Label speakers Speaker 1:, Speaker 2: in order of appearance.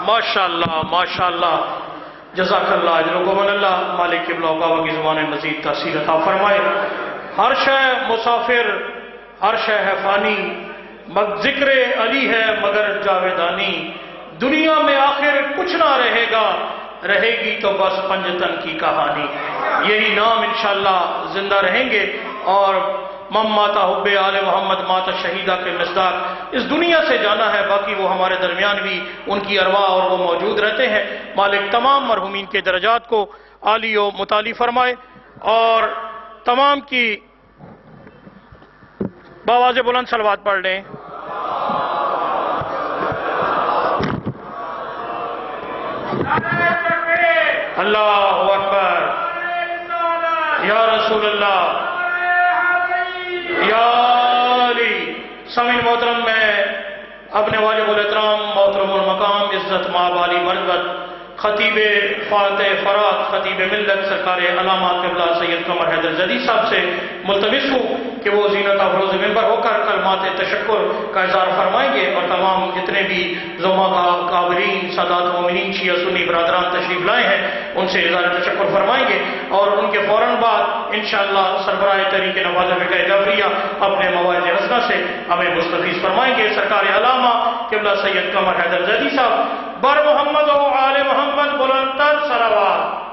Speaker 1: माशाअल्लाह माशाअल्लाह, जज़ाकल्लाह अजरकुम अल्लाह। मालिक क़िबला की ज़ुबान मज़ीद तासीर अता फरमाए। हर शय मुसाफिर, हर शय है फ़ानी, ज़िक्र अली है मगर जावेदानी। दुनिया में आखिर कुछ ना रहेगा, रहेगी तो बस पंजतन की कहानी। यही नाम इंशाअल्लाह जिंदा रहेंगे। और मम्माता हुब्बे आले मोहम्मद माता शहीदा के मिस्दाक इस दुनिया से जाना है, बाकी वो हमारे दरमियान भी उनकी अरवाह और वो मौजूद रहते हैं। मालिक तमाम मरहूमीन के दर्जात को आली व मुताली फरमाए और तमाम की बावाज़े बुलंद सलवात पढ़ लें। अल्लाहु अकबर, या रसूल अल्लाह, या अली। सामीन मोहतरम, मैं अपने वाजिबुल एहतराम मोहतरमुल मकाम इज्जत माबाली मरतबत खतीबे फातह फरात खतीब मिल्लत सरकार अल्लामा क़िबला सैयद कमर हैदर जदी साहब से मुल्तमिस हूँ कि वो ज़ीनत अफरोज़ मिंबर होकर कलमात तशक्कुर का इज़हार फरमाएंगे और तमाम जितने भी ज़ुमा काबरीन सादात मोमिनीन शिया सुन्नी बरादरान तशरीफ़ लाए हैं उनसे इज़हार तशक्कुर फरमाएंगे। और उनके फ़ौरन बाद इंशाअल्लाह सरबराह तहरीक नवाज़ फ़िक़्ह जाफ़रिया अपने मवाइज़ हसना से हमें मुस्तफ़ीज़ फरमाएंगे। सरकार अल्लामा क़िबला सैयद कमर हैदर जदी साहब बर मोहम्मद व आले मोहम्मद बुलंद तर सलावत।